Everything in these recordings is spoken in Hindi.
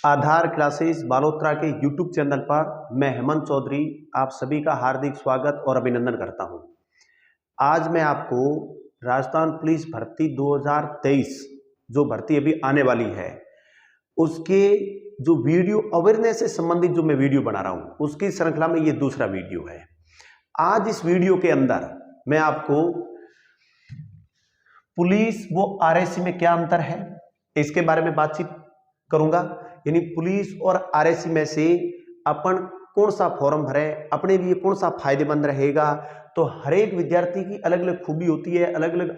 आधार क्लासेस बालोत्रा के यूट्यूब चैनल पर मैं हेमंत चौधरी आप सभी का हार्दिक स्वागत और अभिनंदन करता हूं। आज मैं आपको राजस्थान पुलिस भर्ती 2023 जो भर्ती अभी आने वाली है उसके जो वीडियो अवेयरनेस से संबंधित जो मैं वीडियो बना रहा हूं उसकी श्रृंखला में ये दूसरा वीडियो है। आज इस वीडियो के अंदर मैं आपको पुलिस व आरएसी में क्या अंतर है इसके बारे में बातचीत करूंगा। यानी पुलिस और आरएसी में से अपन कौन सा फॉर्म भरे, अपने लिए कौन सा फायदेमंद रहेगा। तो हर एक विद्यार्थी की अलग अलग खूबी होती है, अलग अलग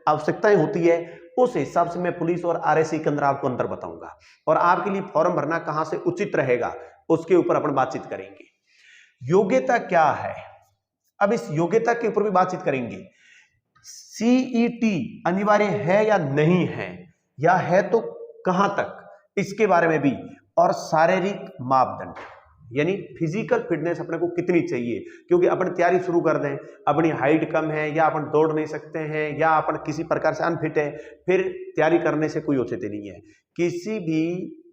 आवश्यकताएं होती है। उस हिसाब से मैं पुलिस और आरएसी के अंदर आपको अंतर बताऊंगा और आपके लिए फॉर्म भरना कहां से उचित रहेगा उसके ऊपर अपन बातचीत करेंगे। योग्यता क्या है, अब इस योग्यता के ऊपर भी बातचीत करेंगे। सीईटी अनिवार्य है या नहीं है, या है तो कहां तक, इसके बारे में भी। और शारीरिक मापदंड यानी फिजिकल फिटनेस अपने को कितनी चाहिए, क्योंकि अपन तैयारी शुरू कर दें, अपनी हाइट कम है या अपन दौड़ नहीं सकते हैं या अपन किसी प्रकार से अनफिट है, फिर तैयारी करने से कोई औचित्य नहीं है। किसी भी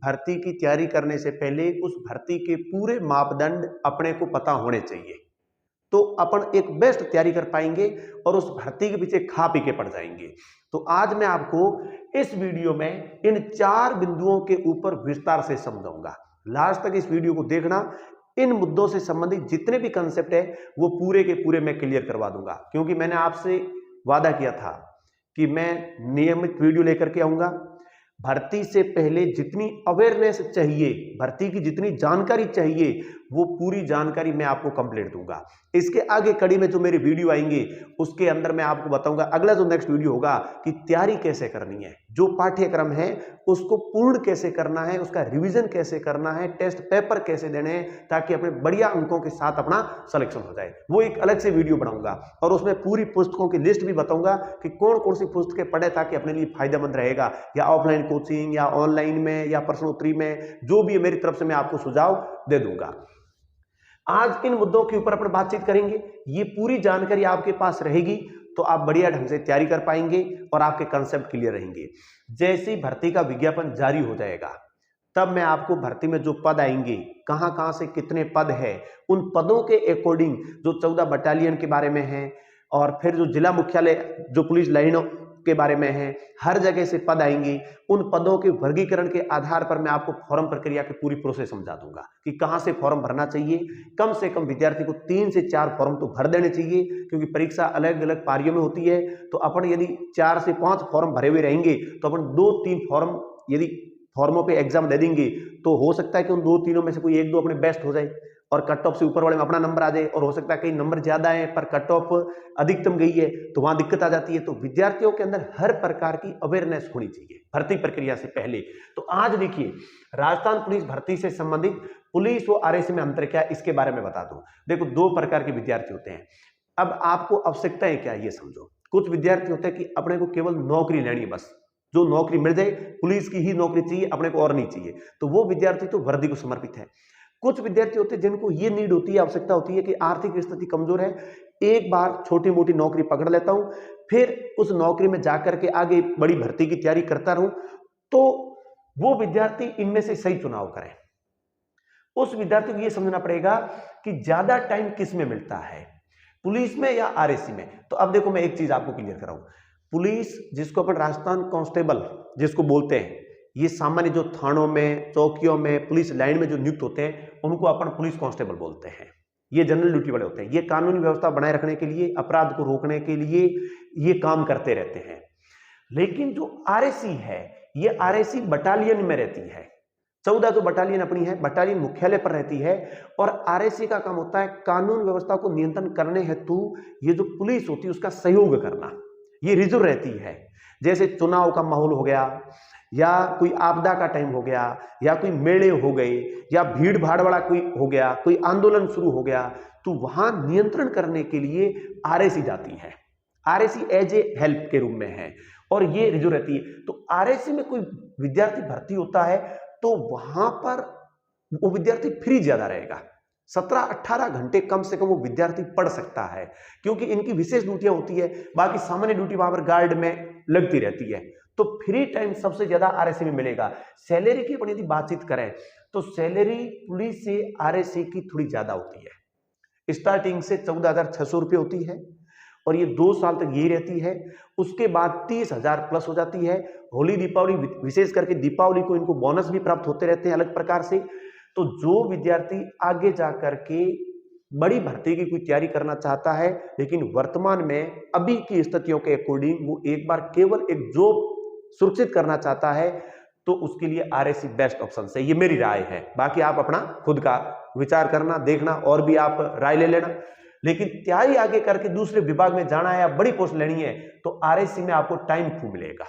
भर्ती की तैयारी करने से पहले उस भर्ती के पूरे मापदंड अपने को पता होने चाहिए, तो अपन एक बेस्ट तैयारी कर पाएंगे और उस भर्ती के पीछे खा पी के पड़ जाएंगे। तो आज मैं आपको इस वीडियो में इन 4 बिंदुओं के ऊपर विस्तार से समझाऊंगा। लास्ट तक इस वीडियो को देखना। इन मुद्दों से संबंधित जितने भी कंसेप्ट है वो पूरे के पूरे मैं क्लियर करवा दूंगा, क्योंकि मैंने आपसे वादा किया था कि मैं नियमित वीडियो लेकर के आऊंगा। भर्ती से पहले जितनी अवेयरनेस चाहिए, भर्ती की जितनी जानकारी चाहिए, वो पूरी जानकारी मैं आपको कंप्लीट दूंगा। इसके आगे कड़ी में जो मेरे वीडियो आएंगे उसके अंदर मैं आपको बताऊंगा, अगला जो नेक्स्ट वीडियो होगा, कि तैयारी कैसे करनी है, जो पाठ्यक्रम है उसको पूर्ण कैसे करना है, उसका रिवीजन कैसे करना है, टेस्ट पेपर कैसे देने हैं, ताकि अपने बढ़िया अंकों के साथ अपना सिलेक्शन हो जाए। वो एक अलग से वीडियो बनाऊंगा और उसमें पूरी पुस्तकों की लिस्ट भी बताऊंगा कि कौन कौन सी पुस्तकें पढ़े ताकि अपने लिए फायदेमंद रहेगा, या ऑफलाइन कोचिंग या ऑनलाइन में या प्रश्नोत्तरी में, जो भी मेरी तरफ से मैं आपको सुझाव दे दूंगा। आज इन मुद्दों के ऊपर अपन बातचीत करेंगे। ये पूरी जानकारी आपके पास रहेगी तो आप बढ़िया ढंग से तैयारी कर पाएंगे और आपके कंसेप्ट क्लियर रहेंगे। जैसे ही भर्ती का विज्ञापन जारी हो जाएगा तब मैं आपको भर्ती में जो पद आएंगे, कहां कहां से कितने पद है, उन पदों के अकॉर्डिंग जो 14 बटालियन के बारे में है और फिर जो जिला मुख्यालय जो पुलिस लाइनों के बारे में है, हर जगह से पद आएंगे। उन पदों के वर्गीकरण के आधार पर मैं आपको फॉर्म प्रक्रिया की पूरी प्रोसेस समझा दूंगा कि कहां से फॉर्म भरना चाहिए। कम से कम विद्यार्थी को 3 से 4 फॉर्म तो भर देने चाहिए, क्योंकि परीक्षा अलग अलग पारियों में होती है। तो अपन यदि 4 से 5 फॉर्म भरे हुए रहेंगे तो अपन 2-3 फॉर्म यदि फॉर्मों पे एग्जाम दे देंगे तो हो सकता है कि उन 2-3 में से कोई 1-2 अपने बेस्ट हो जाए और कट ऑफ से ऊपर वाले में अपना नंबर आ जाए, और हो सकता है कई नंबर ज्यादा है पर कट ऑफ अधिकतम गई है तो वहां दिक्कत आ जाती है। तो विद्यार्थियों के अंदर हर प्रकार की अवेयरनेस होनी चाहिए भर्ती प्रक्रिया से पहले। तो आज देखिए, राजस्थान पुलिस भर्ती से संबंधित पुलिस व आरएसी में अंतर क्या है इसके बारे में बता दूं। देखो, 2 प्रकार के विद्यार्थी होते हैं। अब आपको आवश्यकताएं क्या है ये समझो। कुछ विद्यार्थी होते हैं कि अपने को केवल नौकरी लेनी है, बस जो नौकरी मिल जाए, पुलिस की ही नौकरी चाहिए, अपने को और नहीं चाहिए, तो वो विद्यार्थी तो वर्दी को समर्पित है। कुछ विद्यार्थी होते हैं जिनको ये नीड होती है, आवश्यकता होती है कि आर्थिक स्थिति कमजोर है, एक बार छोटी मोटी नौकरी पकड़ लेता हूं, फिर उस नौकरी में जाकर के आगे बड़ी भर्ती की तैयारी करता रहूं। तो वो विद्यार्थी इनमें से सही चुनाव करें। उस विद्यार्थी को यह समझना पड़ेगा कि ज्यादा टाइम किस में मिलता है, पुलिस में या आरएसी में। तो अब देखो, मैं एक चीज आपको क्लियर कराऊं। पुलिस, जिसको अपन राजस्थान कांस्टेबल जिसको बोलते हैं, ये सामान्य जो थानों में, चौकियों में, पुलिस लाइन में जो नियुक्त होते हैं उनको अपन पुलिस कांस्टेबल बोलते हैं। ये जनरल ड्यूटी वाले होते हैं। ये कानूनी व्यवस्था बनाए रखने के लिए, अपराध को रोकने के लिए ये काम करते रहते हैं। लेकिन जो आरएसी है, ये आरएसी बटालियन में रहती है। 14 जो बटालियन अपनी है, बटालियन मुख्यालय पर रहती है। और आरएसी का काम होता है कानून व्यवस्था को नियंत्रण करने हेतु ये जो पुलिस होती है उसका सहयोग करना। ये रिजर्व रहती है। जैसे चुनाव का माहौल हो गया, या कोई आपदा का टाइम हो गया, या कोई मेले हो गए, या भीड़ भाड़ वाला कोई हो गया, कोई आंदोलन शुरू हो गया, तो वहां नियंत्रण करने के लिए आरएसी जाती है। आरएसी एज ए हेल्प के रूप में है और ये रिजर्व रहती है। तो आरएसी में कोई विद्यार्थी भर्ती होता है तो वहां पर वो विद्यार्थी फ्री ज्यादा रहेगा, 17-18 घंटे कम से कम वो विद्यार्थी पढ़ सकता है, क्योंकि इनकी विशेष ड्यूटियां होती है, बाकी सामान्य ड्यूटी वहां पर गार्ड में लगती रहती है। तो फ्री टाइम सबसे ज्यादा आरएससी में मिलेगा। सैलरी की अपनी यदि बातचीत करें तो सैलरी पुलिस से आरएससी की थोड़ी ज्यादा होती है। स्टार्टिंग से 14,600 रुपये होती है और ये 2 साल तक यही रहती है। उसके बाद 30,000 प्लस हो जाती है। होली दीपावली, विशेष करके दीपावली को इनको बोनस भी प्राप्त होते रहते हैं अलग प्रकार से। तो जो विद्यार्थी आगे जाकर के बड़ी भर्ती की कोई तैयारी करना चाहता है, लेकिन वर्तमान में अभी की स्थितियों के अकॉर्डिंग वो एक बार केवल एक जॉब सुरक्षित करना चाहता है, तो उसके लिए आरएससी बेस्ट ऑप्शन है। ये मेरी राय है, बाकी आप अपना खुद का विचार करना, देखना और भी आप राय ले लेना। लेकिन तैयारी आगे करके दूसरे विभाग में जाना है या बड़ी पोस्ट लेनी है तो आरएससी में आपको टाइम खूब मिलेगा।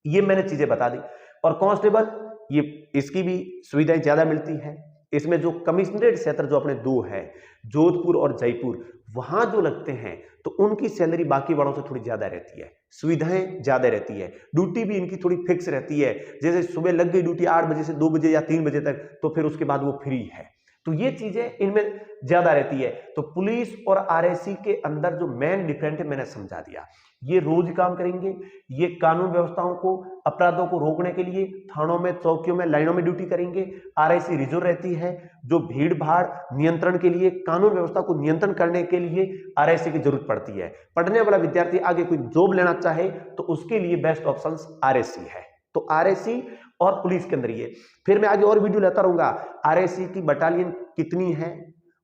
ये मैंने चीजें बता दी। और कांस्टेबल, ये इसकी भी सुविधाएं ज्यादा मिलती है। इसमें जो कमिश्नरेट क्षेत्र जो अपने 2 है, जोधपुर और जयपुर, वहां जो लगते हैं तो उनकी सैलरी बाकी वालों से थोड़ी ज्यादा रहती है, सुविधाएं ज्यादा रहती है, ड्यूटी भी इनकी थोड़ी फिक्स रहती है। जैसे सुबह लग गई ड्यूटी 8 बजे से 2 बजे या 3 बजे तक, तो फिर उसके बाद वो फ्री है। तो ये चीजें इनमें ज्यादा रहती है। तो पुलिस और आरएससी के अंदर जो मेन डिफरेंट है मैंने समझा दिया। ये रोज काम करेंगे, ये कानून व्यवस्थाओं को, अपराधों को रोकने के लिए थानों में, चौकियों में, लाइनों में ड्यूटी करेंगे। आरएससी रिजर्व रहती है, जो भीड़ भाड़ नियंत्रण के लिए, कानून व्यवस्था को नियंत्रण करने के लिए आरएससी की जरूरत पड़ती है। पढ़ने वाला विद्यार्थी आगे कोई जॉब लेना चाहे तो उसके लिए बेस्ट ऑप्शन आरएससी है। तो आरएससी और पुलिस के अंदर ये, फिर मैं आगे और वीडियो लेता रहूंगा। आरएससी की बटालियन कितनी है,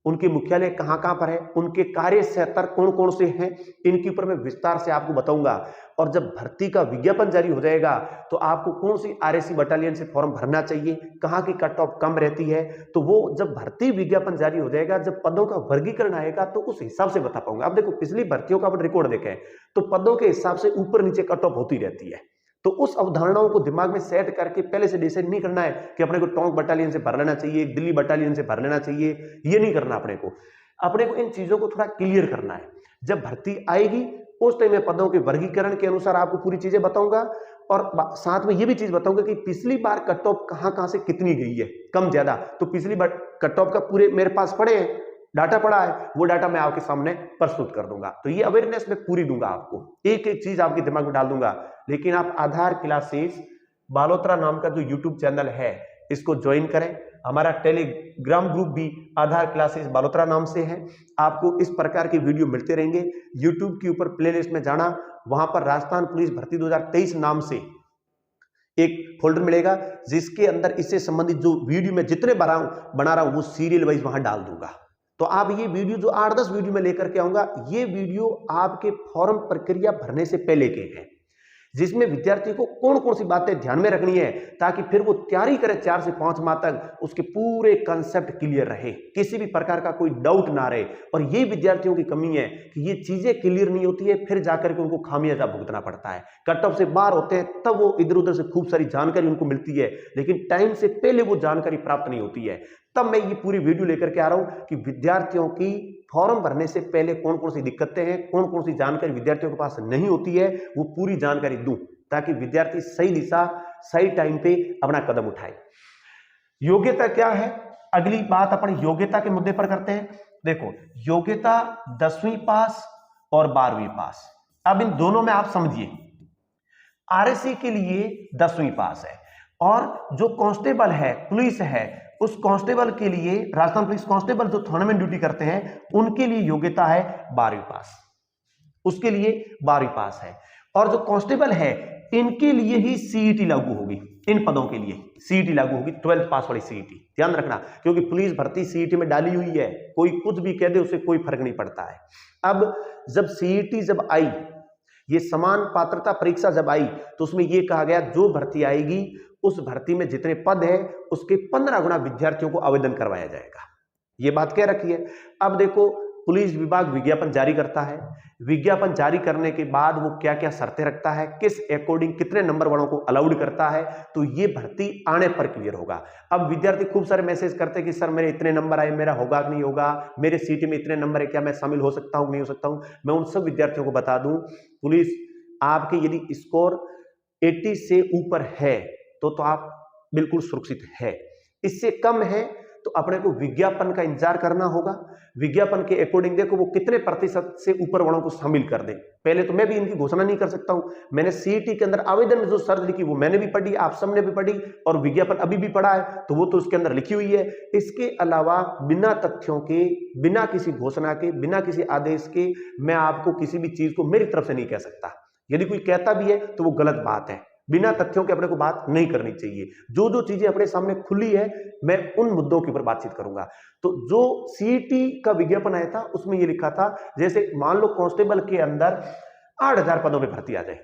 उनके मुख्यालय कहां कहां पर है, उनके कार्य क्षेत्र कौन कौन से हैं, इनके ऊपर मैं विस्तार से आपको बताऊंगा। और जब भर्ती का विज्ञापन जारी हो जाएगा तो आपको कौन सी आरएससी बटालियन से फॉर्म भरना चाहिए, कहां की कट ऑफ कम रहती है, तो वो जब भर्ती विज्ञापन जारी हो जाएगा, जब पदों का वर्गीकरण आएगा तो उस हिसाब से बता पाऊंगा। अब देखो पिछली भर्तियों का अपन रिकॉर्ड देखें तो पदों के हिसाब से ऊपर नीचे कट ऑफ होती रहती है। तो उस अवधारणाओं को दिमाग में सेट करके पहले से डिसाइड नहीं करना है कि अपने को टोंक बटालियन से भर लेना चाहिए, दिल्ली बटालियन से भर लेना चाहिए, ये नहीं करना। अपने को इन चीजों को थोड़ा क्लियर करना है। जब भर्ती आएगी उस टाइम में पदों के वर्गीकरण के अनुसार आपको पूरी चीजें बताऊंगा और साथ में ये भी चीज बताऊंगा कि पिछली बार कट ऑफ कहां से कितनी गई है, कम ज्यादा। तो पिछली बार कट ऑफ का पूरे मेरे पास पड़े हैं, डाटा पड़ा है, वो डाटा मैं आपके सामने प्रस्तुत कर दूंगा। तो ये अवेयरनेस मैं पूरी दूंगा आपको, एक एक चीज आपके दिमाग में डाल दूंगा। लेकिन आप आधार क्लासेस बालोत्रा नाम का जो यूट्यूब चैनल है इसको ज्वाइन करें। हमारा टेलीग्राम ग्रुप भी आधार क्लासेस बालोत्रा नाम से है। आपको इस प्रकार के वीडियो मिलते रहेंगे। यूट्यूब के ऊपर प्लेलिस्ट में जाना, वहां पर राजस्थान पुलिस भर्ती 2023 नाम से एक फोल्डर मिलेगा, जिसके अंदर इससे संबंधित जो वीडियो मैं जितने बना रहा हूं वो सीरियल वाइज वहां डाल दूंगा। तो आप ये वीडियो जो 8-10 वीडियो में लेकर के आऊंगा, ये वीडियो आपके फॉर्म प्रक्रिया भरने से पहले के हैं, जिसमें विद्यार्थी को कौन कौन सी बातें ध्यान में रखनी है ताकि फिर वो तैयारी करे 4 से 5 माह तक, उसके पूरे कंसेप्ट क्लियर रहे, किसी भी प्रकार का कोई डाउट ना रहे। और ये विद्यार्थियों की कमी है कि ये चीजें क्लियर नहीं होती है, फिर जाकर के उनको खामियाजा भुगतना पड़ता है। कट ऑफ से बाहर होते हैं तब वो इधर उधर से खूब सारी जानकारी उनको मिलती है, लेकिन टाइम से पहले वो जानकारी प्राप्त नहीं होती है। तब मैं ये पूरी वीडियो लेकर के आ रहा हूं कि विद्यार्थियों की फॉर्म भरने से पहले कौन कौन सी दिक्कतें हैं, कौन कौन सी जानकारी विद्यार्थियों के पास नहीं होती है, वो पूरी जानकारी दूं ताकि विद्यार्थी सही दिशा, सही टाइम पे अपना कदम उठाए। योग्यता क्या है, अगली बात अपन योग्यता के मुद्दे पर करते हैं। देखो, योग्यता 10वीं पास और 12वीं पास। अब इन दोनों में आप समझिए, आरएससी के लिए 10वीं पास है और जो कांस्टेबल है, पुलिस है, उस कांस्टेबल के लिए, राजस्थान पुलिस कांस्टेबल जो थाने में ड्यूटी करते हैं, उनके लिए योग्यता है 12वीं पास, उसके लिए 12वीं पास है। और जो कांस्टेबल है इनके लिए ही सीईटी लागू होगी, इन पदों के लिए सीईटी लागू होगी, 12th पास वाली सीईटी, ध्यान रखना, क्योंकि पुलिस भर्ती सीईटी में डाली हुई है, कोई कुछ भी कह दे उससे कोई फर्क नहीं पड़ता है। अब जब सीईटी जब आई, ये समान पात्रता परीक्षा जब आई, तो उसमें यह कहा गया जो भर्ती आएगी उस भर्ती में जितने पद है उसके 15 गुना विद्यार्थियों को आवेदन करवाया जाएगा, ये बात कह रखी है। अब देखो, पुलिस विभाग विज्ञापन जारी करता है, विज्ञापन जारी करने के बाद वो क्या क्या शर्तें रखता है, किस अकॉर्डिंग कितने नंबर वालों को अलाउड करता है, तो ये भर्ती आने पर क्लियर होगा। अब विद्यार्थी खूब सारे मैसेज करते हैं कि सर मेरे इतने नंबर आए, मेरा होगा कि नहीं होगा, मेरे सीटी में इतने नंबर है, क्या मैं शामिल हो सकता हूं नहीं हो सकता हूं। मैं उन सब विद्यार्थियों को बता दूं, पुलिस आपके यदि स्कोर 80 से ऊपर है तो आप बिल्कुल सुरक्षित है, इससे कम है तो अपने को विज्ञापन का इंतजार करना होगा। विज्ञापन के अकॉर्डिंग देखो वो कितने प्रतिशत से ऊपर वालों को शामिल कर दें। पहले तो मैं भी इनकी घोषणा नहीं कर सकता हूं। मैंने सीईटी के अंदर आवेदन में जो शर्त लिखी वो मैंने भी पढ़ी, आप सबने भी पढ़ी, और विज्ञापन अभी भी पढ़ा है तो वो तो उसके अंदर लिखी हुई है। इसके अलावा बिना तथ्यों के, बिना किसी घोषणा के, बिना किसी आदेश के मैं आपको किसी भी चीज को मेरी तरफ से नहीं कह सकता। यदि कोई कहता भी है तो वो गलत बात है। बिना तथ्यों के अपने को बात नहीं करनी चाहिए। जो जो चीजें अपने सामने खुली है मैं उन मुद्दों के ऊपर बातचीत करूंगा। तो जो सीईटी का विज्ञापन आया था उसमें ये लिखा था, जैसे मान लो कांस्टेबल के अंदर 8000 पदों में भर्ती आ जाए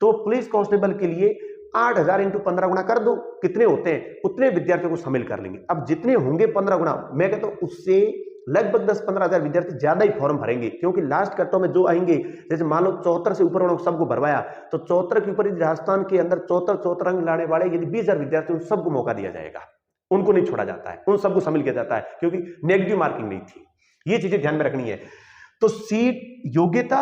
तो पुलिस कांस्टेबल के लिए 8000 इंटू 15 गुना कर दो, कितने होते हैं उतने विद्यार्थियों को शामिल कर लेंगे। अब जितने होंगे 15 गुना, मैं कहता हूं उससे लगभग 10-15 हजार विद्यार्थी ज्यादा ही फॉर्म भरेंगे, क्योंकि लास्ट कटों में जो आएंगे, जैसे मान लो 74 से ऊपर वालों को सबको भरवाया तो 74 के ऊपर राजस्थान के अंदर 74 अंक लाने वाले यदि 20,000 विद्यार्थी उन सबको मौका दिया जाएगा, उनको नहीं छोड़ा जाता है, उन सबको शामिल किया जाता है, क्योंकि नेगेटिव मार्किंग नहीं थी। ये चीजें ध्यान में रखनी है। तो सीट योग्यता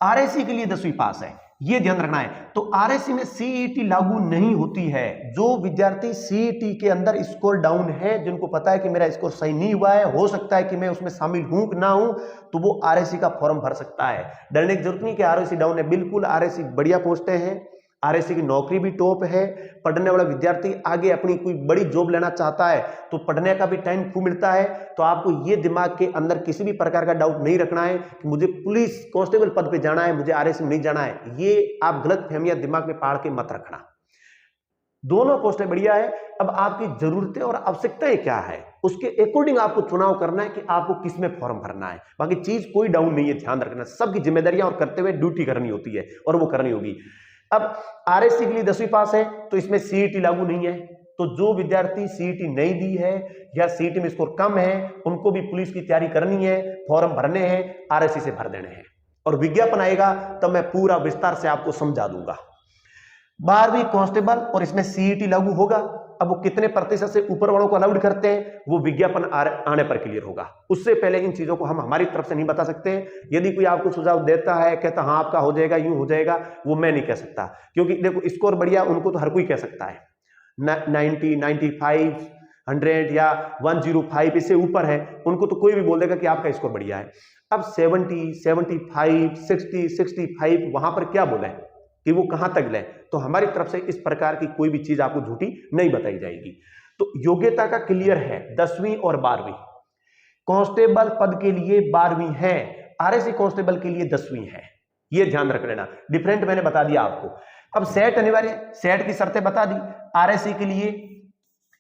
आरएससी के लिए 10वीं पास है, ये ध्यान रखना है। तो आरएससी में सीईटी लागू नहीं होती है। जो विद्यार्थी सीईटी के अंदर स्कोर डाउन है, जिनको पता है कि मेरा स्कोर सही नहीं हुआ है, हो सकता है कि मैं उसमें शामिल हूं कि ना हूं, तो वो आरएससी का फॉर्म भर सकता है। डरने की जरूरत नहीं कि आरएससी डाउन है, बिल्कुल आरएससी बढ़िया पोस्टें हैं, आरएससी की नौकरी भी टॉप है। पढ़ने वाला विद्यार्थी आगे अपनी कोई बड़ी जॉब लेना चाहता है तो पढ़ने का भी टाइम खूब मिलता है। तो आपको ये दिमाग के अंदर किसी भी प्रकार का डाउट नहीं रखना है कि मुझे पुलिस कांस्टेबल पद पे जाना है, मुझे आरएससी में नहीं जाना है। ये आप गलत फहमियां दिमाग में पाड़ के मत रखना। दोनों पोस्टें बढ़िया है। अब आपकी जरूरतें और आवश्यकताएं क्या है, उसके अकॉर्डिंग आपको चुनाव करना है कि आपको किस में फॉर्म भरना है। बाकी चीज कोई डाउन नहीं है, ध्यान रखना। सबकी जिम्मेदारियां और करते हुए ड्यूटी करनी होती है और वो करनी होगी। अब आरएससी के लिए 10वीं पास है तो इसमें सीईटी लागू नहीं है। तो जो विद्यार्थी सीईटी नहीं दी है या सीईटी में स्कोर कम है, उनको भी पुलिस की तैयारी करनी है, फॉर्म भरने हैं, आरएससी से भर देने हैं। और विज्ञापन आएगा तब मैं पूरा विस्तार से आपको समझा दूंगा। 12वीं कांस्टेबल और इसमें सीईटी लागू होगा। अब वो कितने प्रतिशत से ऊपर वालों को अलाउड करते हैं वो विज्ञापन आने पर क्लियर होगा। उससे पहले इन चीजों को हम हमारी तरफ से नहीं बता सकते। यदि कोई आपको सुझाव देता है, कहता हाँ आपका हो जाएगा, यूं हो जाएगा, वो मैं नहीं कह सकता, क्योंकि देखो स्कोर बढ़िया उनको तो हर कोई कह सकता है। 90, 95, 100 या 105 इससे ऊपर है, उनको तो कोई भी बोल देगा कि आपका स्कोर बढ़िया है। अब 70, 75, 60, 65 वहां पर क्या बोले कि वो कहां तक ले, तो हमारी तरफ से इस प्रकार की कोई भी चीज आपको झूठी नहीं बताई जाएगी। तो योग्यता का क्लियर है 10वीं और 12वीं। कांस्टेबल पद के लिए 12वीं है, आरएससी कांस्टेबल के लिए 10वीं है। ये ध्यान रख लेना, डिफरेंट मैंने बता दिया आपको। अब सेट अनिवार्य, सेट की शर्तें बता दी। आरएससी के लिए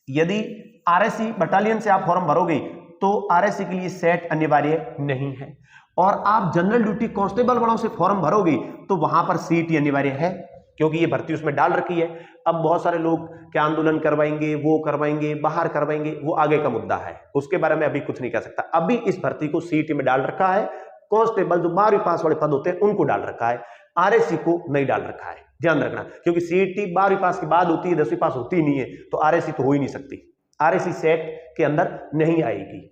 यदि आरएससी बटालियन से आप फॉर्म भरोगे तो आरएससी के लिए सेट अनिवार्य नहीं है। और आप जनरल ड्यूटी कांस्टेबल वालों से फॉर्म भरोगे तो वहां पर सीईटी अनिवार्य है, क्योंकि ये भर्ती उसमें डाल रखी है। अब बहुत सारे लोग क्या आंदोलन करवाएंगे, वो करवाएंगे, बाहर करवाएंगे, वो आगे का मुद्दा है, उसके बारे में अभी कुछ नहीं कह सकता। अभी इस भर्ती को सीईटी में डाल रखा है। कांस्टेबल जो 12वीं पास वाले पद होते हैं उनको डाल रखा है, आरएससी को नहीं डाल रखा है। ध्यान रखना, क्योंकि सीईटी 12वीं पास के बाद होती है, 10वीं पास होती नहीं है, तो आरएससी तो हो ही नहीं सकती। आरएससी सेट के अंदर नहीं आएगी।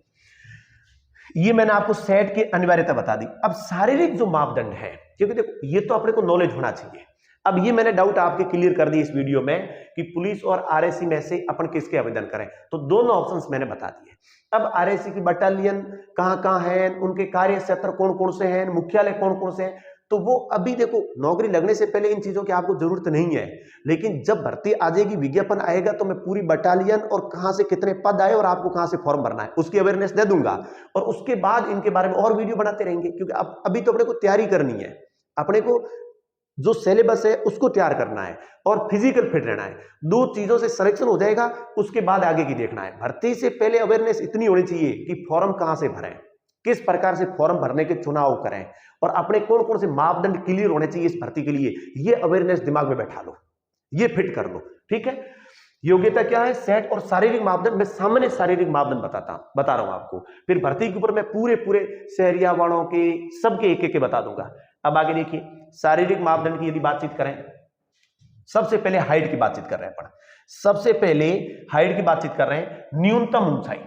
ये मैंने आपको सेट की अनिवार्यता बता दी। अब शारीरिक जो मापदंड है, क्योंकि देखो ये तो अपने को नॉलेज होना चाहिए। अब ये मैंने डाउट आपके क्लियर कर दी इस वीडियो में कि पुलिस और आरएससी में से अपन किसके आवेदन करें, तो दोनों ऑप्शंस मैंने बता दिए। अब आरएससी की बटालियन कहां है, उनके कार्य क्षेत्र कौन कौन से हैं, मुख्यालय कौन कौन से हैं, तो वो अभी देखो नौकरी लगने से पहले इन चीजों की आपको जरूरत नहीं है। लेकिन जब भर्ती आ जाएगी, विज्ञापन आएगा, तो मैं पूरी बटालियन और कहां से कितने पद आए और आपको कहां से फॉर्म भरना है उसकी अवेयरनेस दे दूंगा। और उसके बाद इनके बारे में और वीडियो बनाते रहेंगे, क्योंकि अब अभी तो अपने को तैयारी करनी है, अपने को जो सिलेबस है उसको तैयार करना है और फिजिकल फिट रहना है। दो चीजों से सिलेक्शन हो जाएगा, उसके बाद आगे की देखना है। भर्ती से पहले अवेयरनेस इतनी होनी चाहिए कि फॉर्म कहां से भरें, किस प्रकार से फॉर्म भरने के चुनाव करें और अपने कौन कौन से मापदंड क्लियर होने चाहिए इस भर्ती के लिए, ये अवेयरनेस दिमाग में बैठा लो, ये फिट कर लो। ठीक है, योग्यता क्या है, सेट और शारीरिक मापदंड। मैं सामान्य शारीरिक मापदंड बता रहा हूं आपको, फिर भर्ती के ऊपर मैं पूरे शहरिया वालों के सबके एक एक के बता दूंगा। अब आगे देखिए, शारीरिक मापदंड की यदि बातचीत करें, सबसे पहले हाइट की बातचीत कर रहे हैं अपन। सबसे पहले हाइट की बातचीत कर रहे हैं, न्यूनतम ऊंचाई।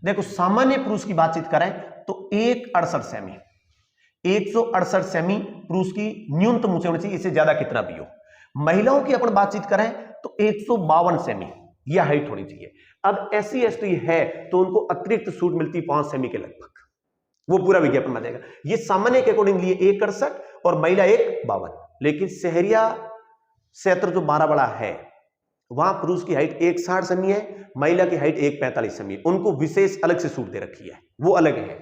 देखो सामान्य पुरुष की बातचीत करें तो 168 सेमी, 168 सेमी पुरुष की न्यूनतम ऊंचाई होनी चाहिए, इससे ज्यादा कितना भी हो। महिलाओं की अपन बातचीत करें तो 152 सेमी, यह हाइट होनी चाहिए। अब SC ST है तो उनको अतिरिक्त छूट मिलती 5 सेमी के लगभग, वो पूरा विज्ञापन में देगा। ये सामान्य के अकॉर्डिंगली 1.68 और महिला 1.52, लेकिन शहरिया क्षेत्र जो बाराबड़ा है वहां पुरुष की हाइट 1.60 सेमी है, महिला की हाइट 1.45 सेमी, उनको विशेष अलग से छूट दे रखी है, वो अलग है।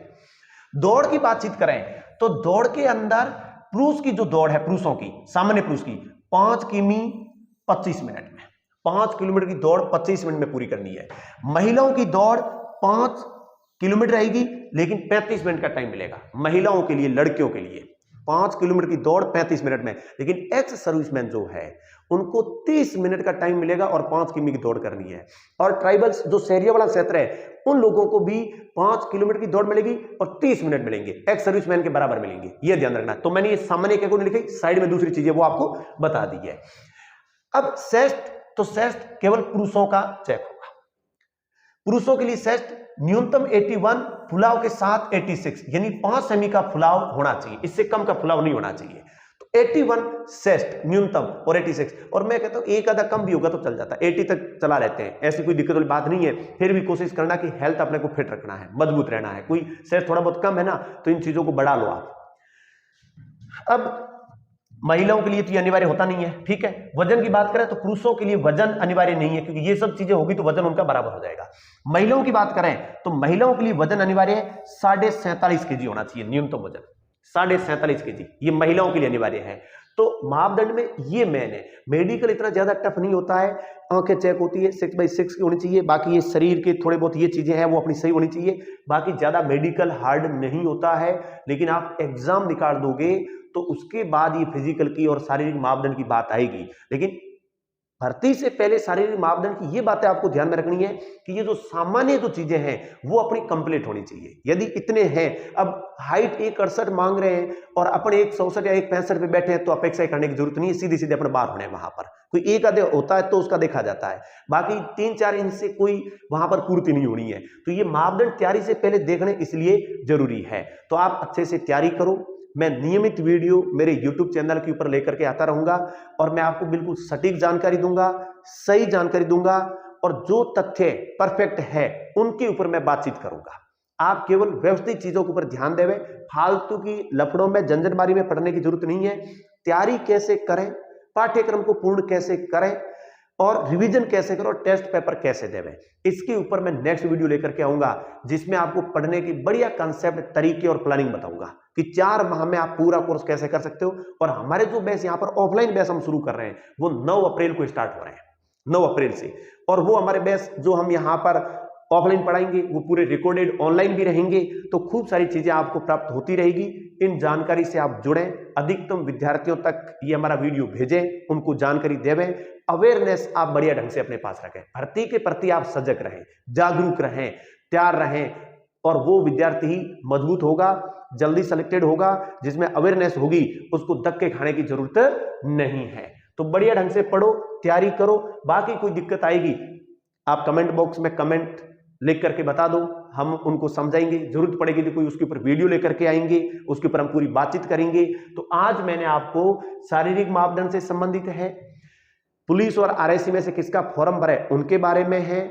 दौड़ की बातचीत करें तो दौड़ के अंदर पुरुष की जो दौड़ है, पुरुषों की, सामान्य पुरुष की 5 किमी 25 मिनट में, 5 किलोमीटर की दौड़ 25 मिनट में पूरी करनी है। महिलाओं की दौड़ 5 किलोमीटर रहेगी लेकिन 35 मिनट का टाइम मिलेगा महिलाओं के लिए, लड़कियों के लिए 5 किलोमीटर की दौड़ 35 मिनट में, लेकिन एक्स सर्विसमैन जो है उनको 30 मिनट का टाइम मिलेगा और 5 किमी की दौड़ करनी है। और ट्राइबल्स जो शहरिया वाला क्षेत्र है उन लोगों को भी 5 किलोमीटर की दौड़ मिलेगी और 30 मिनट मिलेंगे, एक्स सर्विसमैन के बराबर मिलेंगे, यह ध्यान रखना। तो मैंने ये सामान्य के अकॉर्डिंग लिखी, साइड में दूसरी चीजें वो आपको बता दी है। अब शेस्ट, तो शेस्ट केवल पुरुषों का चेक होगा। पुरुषों के लिए शेस्ट न्यूनतम 81, फुलाव के साथ 86, यानी 5 सेमी का फुलाव होना चाहिए, इससे कम का फुलाव नहीं होना चाहिए। तो 81 शेस्ट न्यूनतम और 86, और मैं कहता हूं एक आधा कम भी होगा तो चल जाता है, 80 तक चला रहते हैं, ऐसी कोई दिक्कत वाली बात नहीं है। फिर भी कोशिश करना कि हेल्थ अपने को फिट रखना है, मजबूत रहना है। कोई शेस्ट थोड़ा बहुत कम है ना तो इन चीजों को बढ़ा लो आप। अब महिलाओं के लिए तो ये अनिवार्य होता नहीं है, ठीक है। वजन की बात करें तो पुरुषों के लिए वजन अनिवार्य नहीं है, क्योंकि ये सब चीजें होगी तो वजन उनका बराबर हो जाएगा। महिलाओं की बात करें तो महिलाओं के लिए वजन अनिवार्य है, 47.5 kg होना चाहिए न्यूनतम वजन, 47.5 kg, ये महिलाओं के लिए अनिवार्य है। तो मापदंड में ये मेन है। मेडिकल इतना ज्यादा टफ नहीं होता है, आंखें चेक होती है 6/6 की होनी चाहिए, बाकी ये शरीर के थोड़े बहुत ये चीजें हैं वो अपनी सही होनी चाहिए, बाकी ज्यादा मेडिकल हार्ड नहीं होता है। लेकिन आप एग्जाम निकाल दोगे तो उसके बाद ये फिजिकल की और शारीरिक मापदंड की बात आएगी। लेकिन भर्ती से पहले शारीरिक मापदंड की ये बातें आपको ध्यान में रखनी है कि ये जो सामान्य जो चीजें हैं वो अपनी कंप्लीट होनी चाहिए। यदि इतने हैं, अब हाइट 1.68 मांग रहे हैं और अपन 1.64 या 1.65 पे बैठे हैं तो अपेक्षा करने की जरूरत नहीं है, सीधे सीधे अपने बाहर होने वहां पर। कोई एक आधे होता है तो उसका देखा जाता है, बाकी 3-4 इंच से कोई वहां पर पूर्ति नहीं होनी है। तो ये मापदंड तैयारी से पहले देखने इसलिए जरूरी है। तो आप अच्छे से तैयारी करो। मैं नियमित वीडियो मेरे YouTube चैनल के ऊपर लेकर के आता रहूंगा और मैं आपको बिल्कुल सटीक जानकारी दूंगा, सही जानकारी दूंगा, और जो तथ्य परफेक्ट है उनके ऊपर मैं बातचीत करूंगा। आप केवल व्यवस्थित चीजों के ऊपर ध्यान देवें, फालतू की लफड़ों में, झंझटमारी में पढ़ने की जरूरत नहीं है। तैयारी कैसे करें, पाठ्यक्रम को पूर्ण कैसे करें और रिवीजन कैसे करो, टेस्ट पेपर कैसे देवें, इसके ऊपर मैं नेक्स्ट वीडियो लेकर के आऊंगा, जिसमें आपको पढ़ने की बढ़िया कंसेप्ट, तरीके और प्लानिंग बताऊंगा कि 4 माह में आप पूरा कोर्स कैसे कर सकते हो। और हमारे जो बैच यहाँ पर ऑफलाइन बैच हम शुरू कर रहे हैं वो 9 अप्रैल को स्टार्ट हो रहे हैं, 9 अप्रैल से। और वो हमारे बैच जो हम यहाँ पर ऑफलाइन पढ़ाएंगे वो पूरे रिकॉर्डेड ऑनलाइन भी रहेंगे, तो खूब सारी चीजें आपको प्राप्त होती रहेगी। इन जानकारी से आप जुड़ें, अधिकतम विद्यार्थियों तक ये हमारा वीडियो भेजें, उनको जानकारी देवें, अवेयरनेस आप बढ़िया ढंग से अपने पास रखें। भर्ती के प्रति आप सजग रहें, जागरूक रहें, तैयार रहें, और वो विद्यार्थी ही मजबूत होगा, जल्दी सेलेक्टेड होगा, जिसमें अवेयरनेस होगी, उसको धक्के खाने की जरूरत नहीं है। तो बढ़िया ढंग से पढ़ो, तैयारी करो। बाकी कोई दिक्कत आएगी आप कमेंट बॉक्स में कमेंट लिख करके बता दो, हम उनको समझाएंगे। जरूरत पड़ेगी तो कोई उसके ऊपर वीडियो लेकर के आएंगे, उसके ऊपर हम पूरी बातचीत करेंगे। तो आज मैंने आपको शारीरिक मापदंड से संबंधित है, पुलिस और RSC में से किसका फॉर्म भरे उनके बारे में है,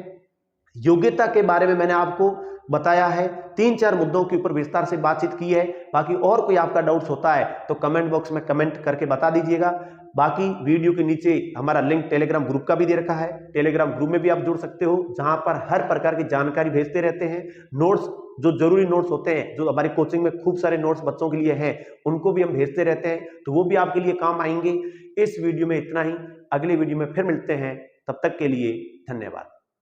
योग्यता के बारे में मैंने आपको बताया है, 3-4 मुद्दों के ऊपर विस्तार से बातचीत की है। बाकी और कोई आपका डाउट्स होता है तो कमेंट बॉक्स में कमेंट करके बता दीजिएगा। बाकी वीडियो के नीचे हमारा लिंक टेलीग्राम ग्रुप का भी दे रखा है, टेलीग्राम ग्रुप में भी आप जुड़ सकते हो, जहां पर हर प्रकार की जानकारी भेजते रहते हैं। नोट्स, जो जरूरी नोट्स होते हैं, जो हमारी कोचिंग में खूब सारे नोट्स बच्चों के लिए हैं, उनको भी हम भेजते रहते हैं, तो वो भी आपके लिए काम आएंगे। इस वीडियो में इतना ही, अगले वीडियो में फिर मिलते हैं, तब तक के लिए धन्यवाद।